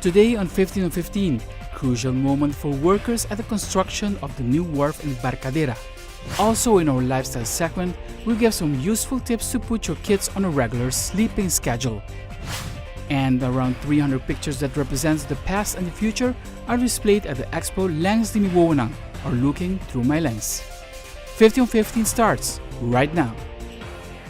Today on 15 on 15, crucial moment for workers at the construction of the new wharf in Barcadera. Also in our lifestyle segment, we'll give some useful tips to put your kids on a regular sleeping schedule. And around 300 pictures that represents the past and the future are displayed at the expo Lens di Miwowenang, or Looking Through My Lens. 15 on 15 starts right now.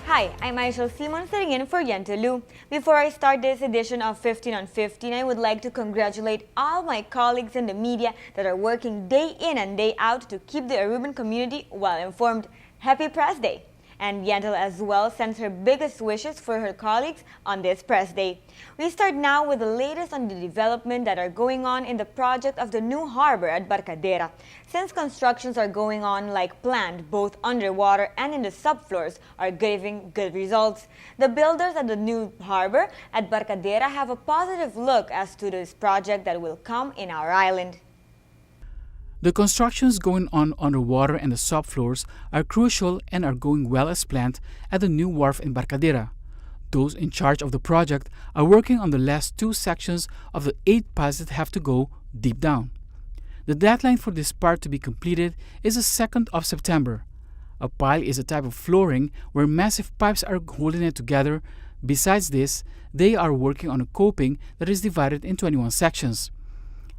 Hi, I'm Aishel Simon sitting in for Yentelu. Before I start this edition of 15 on 15, I would like to congratulate all my colleagues in the media that are working day in and day out to keep the Aruban community well informed. Happy Press Day! And Yentel as well sends her biggest wishes for her colleagues on this press day. We start now with the latest on the development that are going on in the project of the new harbor at Barcadera. Since constructions are going on like planned, both underwater and in the subfloors are giving good results. The builders at the new harbor at Barcadera have a positive look as to this project that will come in our island. The constructions going on underwater and the subfloors are crucial and are going well as planned at the new wharf in Barcadera. Those in charge of the project are working on the last 2 sections of the 8 piles that have to go deep down. The deadline for this part to be completed is the 2nd of September. A pile is a type of flooring where massive pipes are holding it together. Besides this, they are working on a coping that is divided in 21 sections.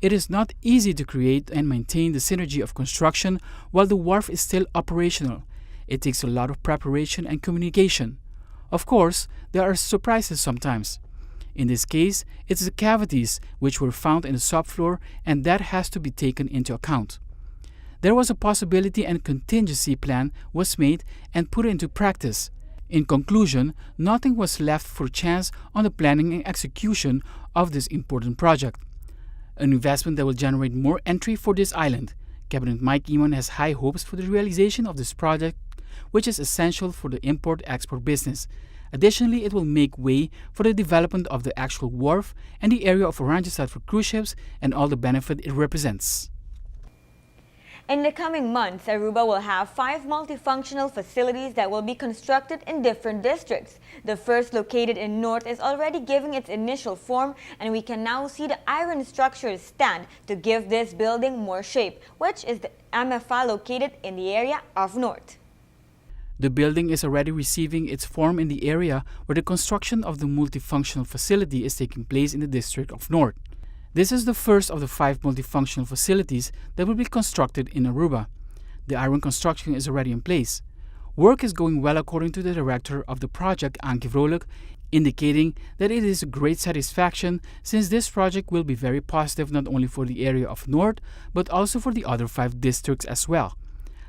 It is not easy to create and maintain the synergy of construction while the wharf is still operational. It takes a lot of preparation and communication. Of course, there are surprises sometimes. In this case, it's the cavities which were found in the subfloor, and that has to be taken into account. There was a possibility and contingency plan was made and put into practice. In conclusion, nothing was left for chance on the planning and execution of this important project. An investment that will generate more entry for this island. Cabinet Mike Iman has high hopes for the realization of this project, which is essential for the import-export business. Additionally, it will make way for the development of the actual wharf and the area of Oranjestad for cruise ships and all the benefit it represents. In the coming months, Aruba will have 5 multifunctional facilities that will be constructed in different districts. The first, located in North, is already giving its initial form, and we can now see the iron structures stand to give this building more shape, which is the MFA located in the area of North. The building is already receiving its form in the area where the construction of the multifunctional facility is taking place in the district of North. This is the first of the 5 multifunctional facilities that will be constructed in Aruba. The iron construction is already in place. Work is going well according to the director of the project, Ankie Vrolijk, indicating that it is a great satisfaction since this project will be very positive not only for the area of North but also for the other 5 districts as well.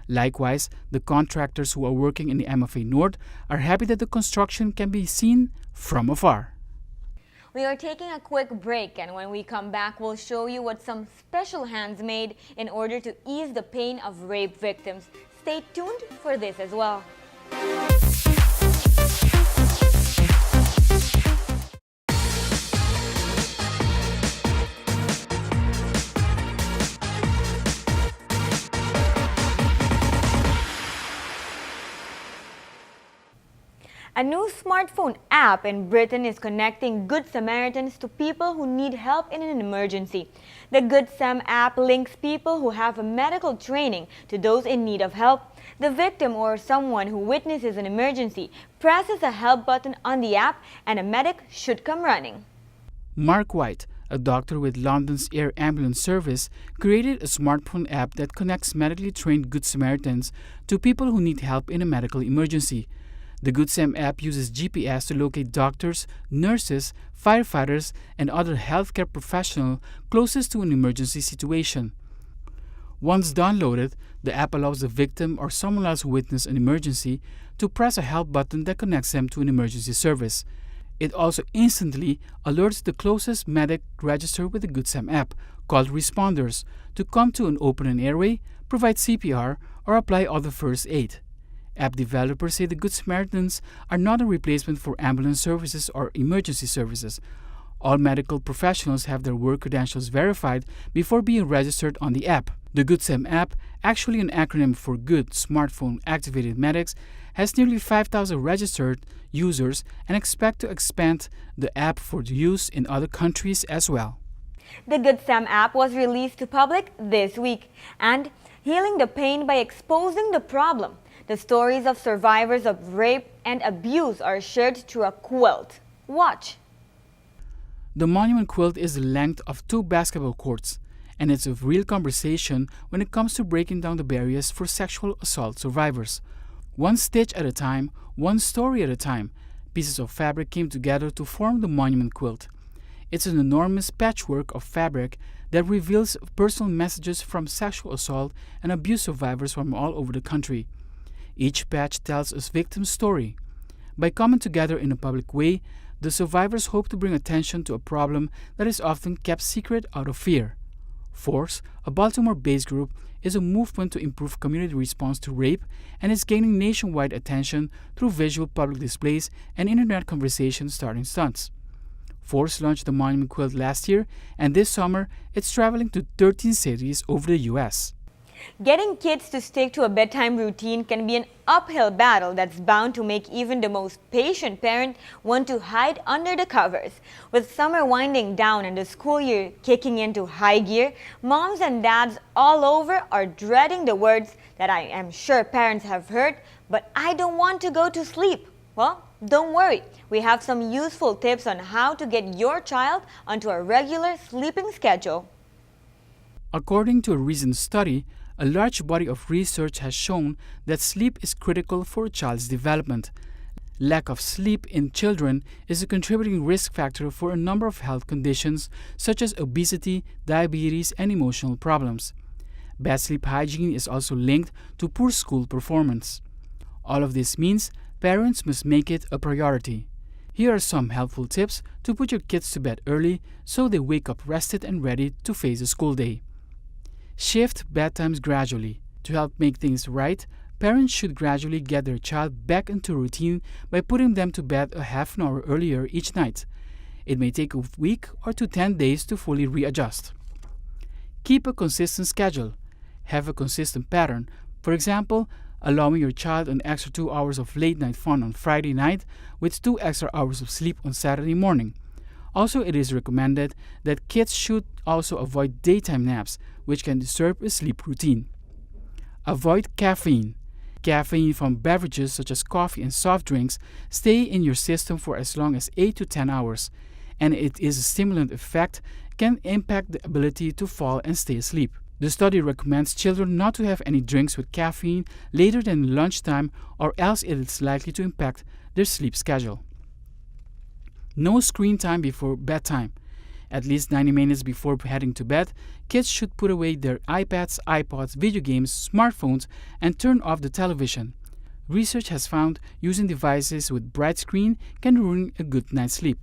Likewise, the contractors who are working in the MFA North are happy that the construction can be seen from afar. We are taking a quick break, and when we come back, we'll show you what some special hands made in order to ease the pain of rape victims. Stay tuned for this as well. A new smartphone app in Britain is connecting Good Samaritans to people who need help in an emergency. The Good Sam app links people who have a medical training to those in need of help. The victim or someone who witnesses an emergency presses a help button on the app and a medic should come running. Mark White, a doctor with London's Air Ambulance Service, created a smartphone app that connects medically trained Good Samaritans to people who need help in a medical emergency. The Good Sam app uses GPS to locate doctors, nurses, firefighters, and other healthcare professionals closest to an emergency situation. Once downloaded, the app allows the victim or someone else who witnessed an emergency to press a help button that connects them to an emergency service. It also instantly alerts the closest medic registered with the Good Sam app, called responders, to come to an open airway, provide CPR, or apply other first aid. App developers say the Good Samaritans are not a replacement for ambulance services or emergency services. All medical professionals have their work credentials verified before being registered on the app. The Good Sam app, actually an acronym for Good Smartphone Activated Medics, has nearly 5,000 registered users and expect to expand the app for use in other countries as well. The Good Sam app was released to public this week, and healing the pain by exposing the problem. The stories of survivors of rape and abuse are shared through a quilt. Watch. The monument quilt is the length of 2 basketball courts, and it's a real conversation when it comes to breaking down the barriers for sexual assault survivors. One stitch at a time, one story at a time, pieces of fabric came together to form the monument quilt. It's an enormous patchwork of fabric that reveals personal messages from sexual assault and abuse survivors from all over the country. Each patch tells a victim's story. By coming together in a public way, the survivors hope to bring attention to a problem that is often kept secret out of fear. FORCE, a Baltimore-based group, is a movement to improve community response to rape and is gaining nationwide attention through visual public displays and internet conversations starting stunts. FORCE launched the Monument Quilt last year, and this summer it's traveling to 13 cities over the U.S. Getting kids to stick to a bedtime routine can be an uphill battle that's bound to make even the most patient parent want to hide under the covers. With summer winding down and the school year kicking into high gear, moms and dads all over are dreading the words that I am sure parents have heard, "But I don't want to go to sleep." Well, don't worry. We have some useful tips on how to get your child onto a regular sleeping schedule. According to a recent study, a large body of research has shown that sleep is critical for a child's development. Lack of sleep in children is a contributing risk factor for a number of health conditions such as obesity, diabetes, and emotional problems. Bad sleep hygiene is also linked to poor school performance. All of this means parents must make it a priority. Here are some helpful tips to put your kids to bed early so they wake up rested and ready to face the school day. Shift bedtimes gradually. To help make things right, parents should gradually get their child back into routine by putting them to bed a half an hour earlier each night. It may take a week or to 10 days to fully readjust. Keep a consistent schedule. Have a consistent pattern. For example, allowing your child an extra 2 hours of late night fun on Friday night with 2 extra hours of sleep on Saturday morning. Also, it is recommended that kids should also avoid daytime naps, which can disturb a sleep routine. Avoid caffeine. Caffeine from beverages such as coffee and soft drinks stay in your system for as long as 8 to 10 hours, and it is a stimulant effect can impact the ability to fall and stay asleep. The study recommends children not to have any drinks with caffeine later than lunchtime, or else it is likely to impact their sleep schedule. No screen time before bedtime. At least 90 minutes before heading to bed, kids should put away their iPads, iPods, video games, smartphones, and turn off the television. Research has found using devices with bright screen can ruin a good night's sleep.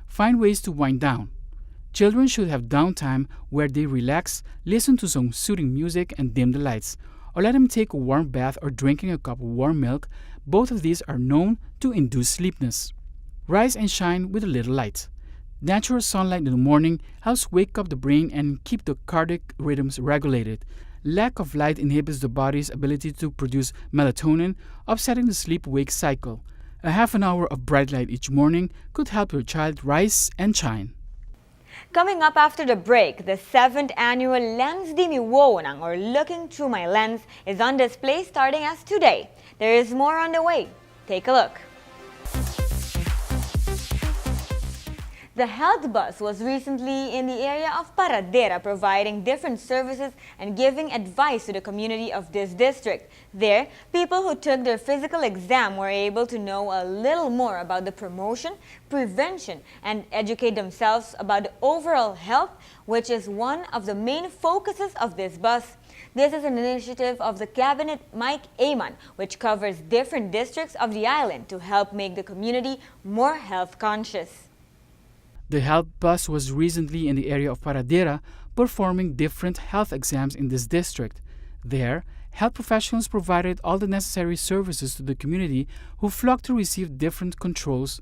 Find ways to wind down. Children should have downtime where they relax, listen to some soothing music, and dim the lights, or let them take a warm bath or drinking a cup of warm milk. Both of these are known to induce sleepiness. Rise and shine with a little light. Natural sunlight in the morning helps wake up the brain and keep the cardiac rhythms regulated. Lack of light inhibits the body's ability to produce melatonin, upsetting the sleep-wake cycle. A half an hour of bright light each morning could help your child rise and shine. Coming up after the break, the 7th annual Lens Di Mi Wonang, or Looking Through My Lens, is on display starting as today. There is more on the way. Take a look. The health bus was recently in the area of Paradera, providing different services and giving advice to the community of this district. There, people who took their physical exam were able to know a little more about the promotion, prevention, and educate themselves about the overall health, which is one of the main focuses of this bus. This is an initiative of the Cabinet Mike Ayman, which covers different districts of the island to help make the community more health conscious. The health bus was recently in the area of Paradera performing different health exams in this district. There, health professionals provided all the necessary services to the community who flocked to receive different controls.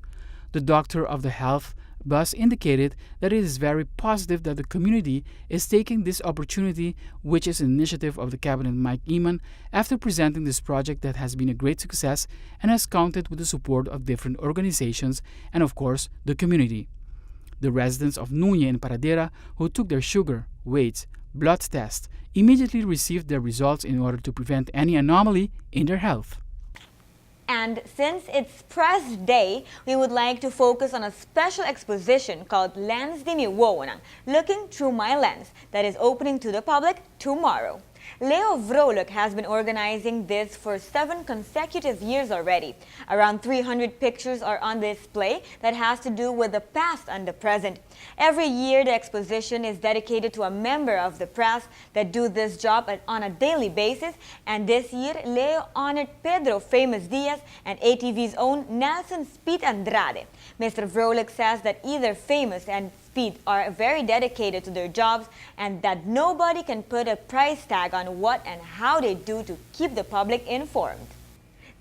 The doctor of the health bus indicated that it is very positive that the community is taking this opportunity, which is an initiative of the Cabinet Mike Ayman, after presenting this project that has been a great success and has counted with the support of different organizations and, of course, the community. The residents of Nuña and Paradera who took their sugar, weight, blood test immediately received their results in order to prevent any anomaly in their health. And since it's Press Day, we would like to focus on a special exposition called Lens di Mi Wowanang, Looking Through My Lens, that is opening to the public tomorrow. Leo Vroluk has been organizing this for 7 consecutive years already. Around 300 pictures are on display that has to do with the past and the present. Every year, the exposition is dedicated to a member of the press that do this job on a daily basis. And this year, Leo honored Pedro Famous Diaz and ATV's own Nelson Speed Andrade. Mr. Vroluk says that either Famous and Speed are very dedicated to their jobs and that nobody can put a price tag on what and how they do to keep the public informed.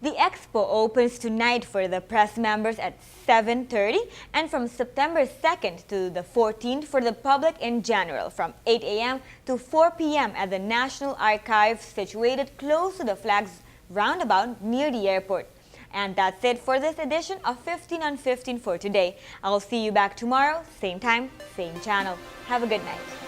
The expo opens tonight for the press members at 7:30 and from September 2nd to the 14th for the public in general from 8 a.m. to 4 p.m. at the National Archives situated close to the Flags roundabout near the airport. And that's it for this edition of 15 on 15 for today. I'll see you back tomorrow, same time, same channel. Have a good night.